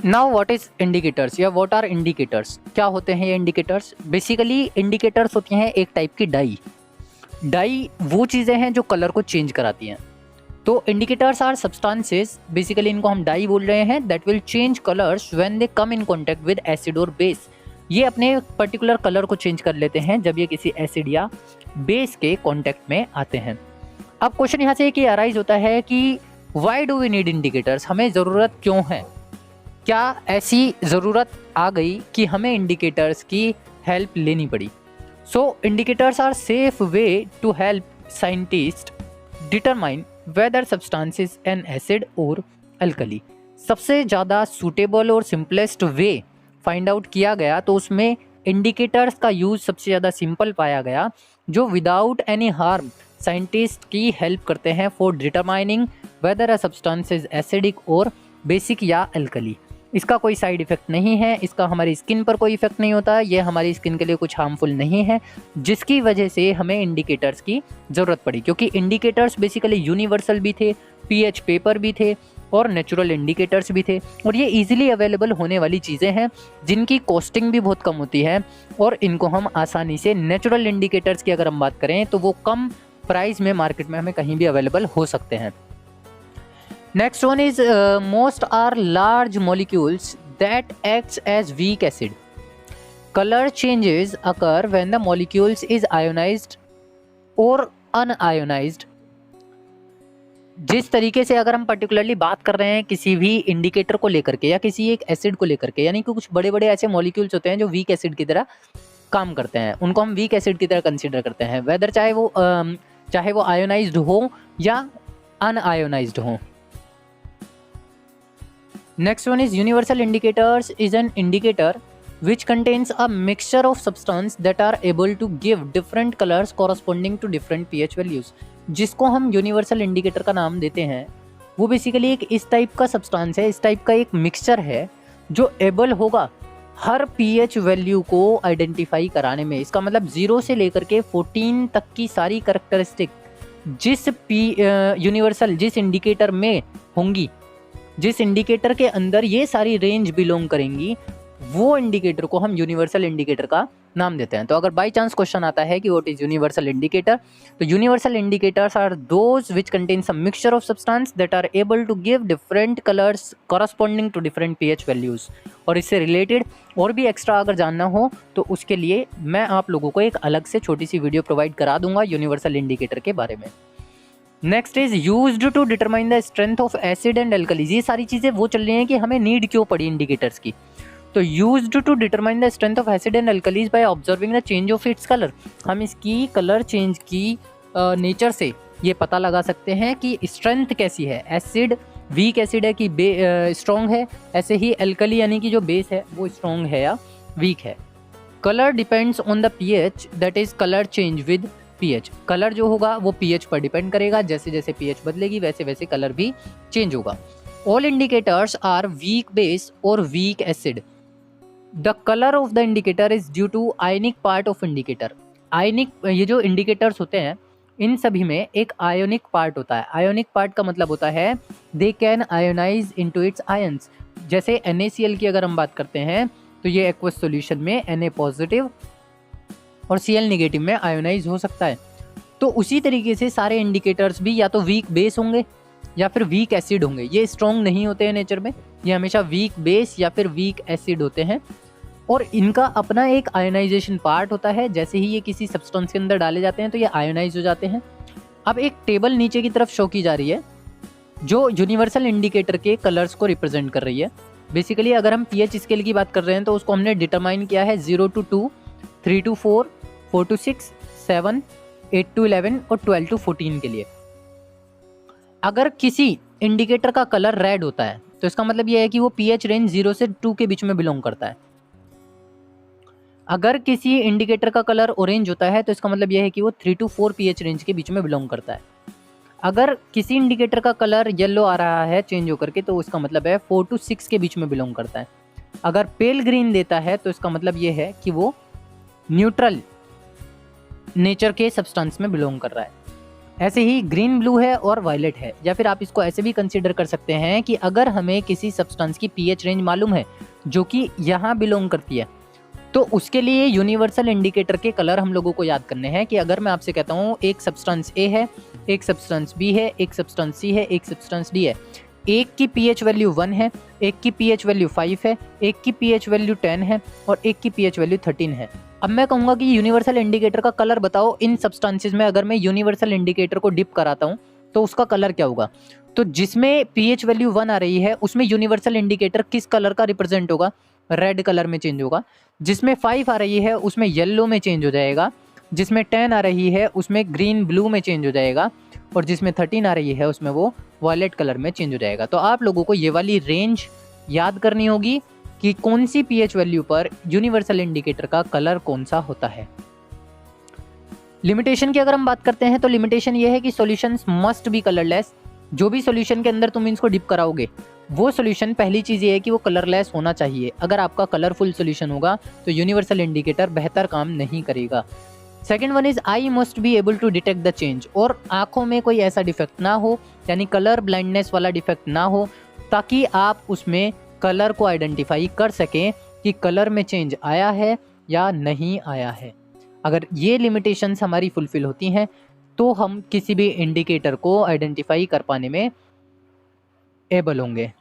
Now what is indicators या what are indicators, क्या होते हैं ये इंडिकेटर्स? बेसिकली इंडिकेटर्स होती हैं एक टाइप की डाई वो चीज़ें हैं जो कलर को चेंज कराती हैं। तो इंडिकेटर्स आर सब्सटेंसेस, बेसिकली इनको हम डाई बोल रहे हैं, that will change colours when they come in contact with acid और बेस। ये अपने पर्टिकुलर कलर को चेंज कर लेते हैं जब ये किसी एसिड या बेस के कांटेक्ट में आते हैं। अब क्वेश्चन यहाँ से एक अराइज होता है कि why do we need indicators, हमें ज़रूरत क्यों है? क्या ऐसी ज़रूरत आ गई कि हमें इंडिकेटर्स की हेल्प लेनी पड़ी? So indicators are safe way to help scientist determine whether substance is an acid और अल्कली। सबसे ज़्यादा सूटेबल और सिंपलेस्ट वे फाइंड आउट किया गया तो उसमें इंडिकेटर्स का यूज़ सबसे ज़्यादा सिंपल पाया गया, जो विदाउट एनी हार्म साइंटिस्ट की हेल्प करते हैं for determining weather a substance is acidic और बेसिक या अल्कली। इसका कोई साइड इफ़ेक्ट नहीं है, इसका हमारी स्किन पर कोई इफेक्ट नहीं होता, ये हमारी स्किन के लिए कुछ हार्मफुल नहीं है, जिसकी वजह से हमें इंडिकेटर्स की ज़रूरत पड़ी। क्योंकि इंडिकेटर्स बेसिकली यूनिवर्सल भी थे, पीएच पेपर भी थे और नेचुरल इंडिकेटर्स भी थे, और ये इजीली अवेलेबल होने वाली चीज़ें हैं जिनकी कॉस्टिंग भी बहुत कम होती है, और इनको हम आसानी से, नेचुरल इंडिकेटर्स की अगर हम बात करें तो वो कम प्राइस में मार्केट में हमें कहीं भी अवेलेबल हो सकते हैं। Next one is most are large molecules that acts as weak acid. Color changes occur when the molecules is ionized or unionized. जिस तरीके से अगर हम पर्टिकुलरली बात कर रहे हैं किसी भी इंडिकेटर को लेकर के या किसी एक एसिड को लेकर के, यानी कि कुछ बड़े बड़े ऐसे मॉलिक्यूल्स होते हैं जो वीक एसिड की तरह काम करते हैं, उनको हम वीक एसिड की तरह कंसिडर करते हैं, वेदर चाहे वो आयोनाइज्ड हो या अनआयोनाइज्ड हो। Next one is universal indicators is an indicator which contains a mixture of substance that are able to give different colors corresponding to different pH values. जिसको हम यूनिवर्सल इंडिकेटर का नाम देते हैं वो बेसिकली एक इस टाइप का सब्सटेंस है, इस टाइप का एक मिक्सचर है जो एबल होगा हर pH वैल्यू को आइडेंटिफाई कराने में। इसका मतलब 0 से लेकर के 14 तक की सारी करैक्टरिस्टिक जिस यूनिवर्सल जिस इंडिकेटर में होंगी, जिस इंडिकेटर के अंदर ये सारी रेंज बिलोंग करेंगी, वो इंडिकेटर को हम यूनिवर्सल इंडिकेटर का नाम देते हैं। तो अगर बाय चांस क्वेश्चन आता है कि व्हाट इज यूनिवर्सल इंडिकेटर, तो universal indicators are those which contain some mixture of substance that are able to give different colours corresponding to different pH values. और इससे रिलेटेड और भी एक्स्ट्रा अगर जानना हो तो उसके लिए मैं आप लोगों को एक अलग से छोटी सी वीडियो प्रोवाइड करा दूंगा यूनिवर्सल इंडिकेटर के बारे में। Next is used to determine the strength of acid and alkalis. ये सारी चीज़ें वो चल रही हैं कि हमें नीड क्यों पड़ी इंडिकेटर्स की। तो used to determine the strength of acid and alkalis by observing the change of its colour. हम इसकी कलर चेंज की नेचर से ये पता लगा सकते हैं कि स्ट्रेंथ कैसी है, एसिड वीक एसिड है कि स्ट्रॉन्ग है, ऐसे ही एल्कली यानी कि जो बेस है वो स्ट्रॉन्ग है या वीक है। Colour depends on the pH, that is colour change with pH. Colour जो होगा वो पीएच पर डिपेंड करेगा, जैसे जैसे पीएच बदलेगी वैसे वैसे कलर भी चेंज होगा। All indicators are weak base और weak acid. The colour of the indicator is due to ionic part of indicator. Ionic, ये जो इंडिकेटर्स होते हैं इन सभी में एक आयोनिक पार्ट होता है। आयोनिक पार्ट का मतलब होता है they can ionise into its ions. जैसे NaCl की अगर हम बात करते हैं तो ये एक्वस सॉल्यूशन में Na पॉजिटिव और Cl नेगेटिव में आयोनाइज हो सकता है। तो उसी तरीके से सारे इंडिकेटर्स भी या तो वीक बेस होंगे या फिर वीक एसिड होंगे। ये स्ट्रॉन्ग नहीं होते हैं नेचर में, ये हमेशा वीक बेस या फिर वीक एसिड होते हैं, और इनका अपना एक आयोनाइजेशन पार्ट होता है। जैसे ही ये किसी सब्सटेंस के अंदर डाले जाते हैं तो ये आयोनाइज हो जाते हैं। अब एक टेबल नीचे की तरफ शो की जा रही है जो यूनिवर्सल इंडिकेटर के कलर्स को रिप्रेजेंट कर रही है। बेसिकली अगर हम पीएच स्केल की बात कर रहे हैं तो उसको हमने डिटरमाइन किया है 0 to 2, 3 to 4, 4 to 6, 7, 8 to 11 और 12 to 14 के लिए। अगर किसी इंडिकेटर का कलर रेड होता है तो इसका मतलब यह है कि वो पीएच रेंज 0 से 2 के बीच में बिलोंग करता है। अगर किसी इंडिकेटर का कलर ऑरेंज होता है तो इसका मतलब यह है कि वो 3 to 4 पीएच रेंज के बीच में बिलोंग करता है। अगर किसी इंडिकेटर का कलर येलो आ रहा है चेंज होकर के तो इसका मतलब है 4 to 6 के बीच में बिलोंग करता है। अगर पेल ग्रीन देता है तो इसका मतलब ये है कि वो न्यूट्रल नेचर के सब्सटेंस में बिलोंग कर रहा है। ऐसे ही ग्रीन ब्लू है और वायलेट है। या फिर आप इसको ऐसे भी कंसीडर कर सकते हैं कि अगर हमें किसी सब्सटेंस की पीएच रेंज मालूम है जो कि यहाँ बिलोंग करती है, तो उसके लिए यूनिवर्सल इंडिकेटर के कलर हम लोगों को याद करने हैं। कि अगर मैं आपसे कहता हूँ एक सब्सटेंस ए है, एक सब्सटेंस बी है, एक सब्सटेंस सी है, एक सब्सटेंस डी है, एक की पीएच वैल्यू 1 है, एक की पीएच वैल्यू 5 है, एक की पीएच वैल्यू 10 है और एक की पीएच वैल्यू 13 है। अब मैं कहूँगा कि यूनिवर्सल इंडिकेटर का कलर बताओ इन सब्सटेंसेस में। अगर मैं यूनिवर्सल इंडिकेटर को डिप कराता हूँ तो उसका कलर क्या होगा? तो जिसमें पीएच वैल्यू 1 आ रही है उसमें यूनिवर्सल इंडिकेटर किस कलर का रिप्रेजेंट होगा? रेड कलर में चेंज होगा। जिसमें 5 आ रही है उसमें येलो में चेंज हो जाएगा। जिसमें 10 आ रही है उसमें ग्रीन ब्लू में चेंज हो जाएगा और जिसमें 13 आ रही है उसमें वो वॉयलेट कलर में चेंज हो जाएगा। तो आप लोगों को ये वाली रेंज याद करनी होगी कि कौन सी पीएच वैल्यू पर यूनिवर्सल इंडिकेटर का कलर कौन सा होता है। लिमिटेशन की अगर हम बात करते हैं तो लिमिटेशन ये है कि सॉल्यूशंस मस्ट बी कलरलेस। जो भी सॉल्यूशन के अंदर तुम इसको डिप कराओगे वो सॉल्यूशन, पहली चीज़ ये है कि वो कलरलेस होना चाहिए। अगर आपका कलरफुल सॉल्यूशन होगा तो यूनिवर्सल इंडिकेटर बेहतर काम नहीं करेगा। Second one is I must be able to detect the change, और आंखों में कोई ऐसा डिफेक्ट ना हो, यानी कलर ब्लाइंडनेस वाला डिफेक्ट ना हो, ताकि आप उसमें कलर को आइडेंटिफाई कर सकें कि कलर में चेंज आया है या नहीं आया है। अगर ये लिमिटेशंस हमारी फुलफिल होती हैं तो हम किसी भी इंडिकेटर को आइडेंटिफाई कर पाने में एबल होंगे।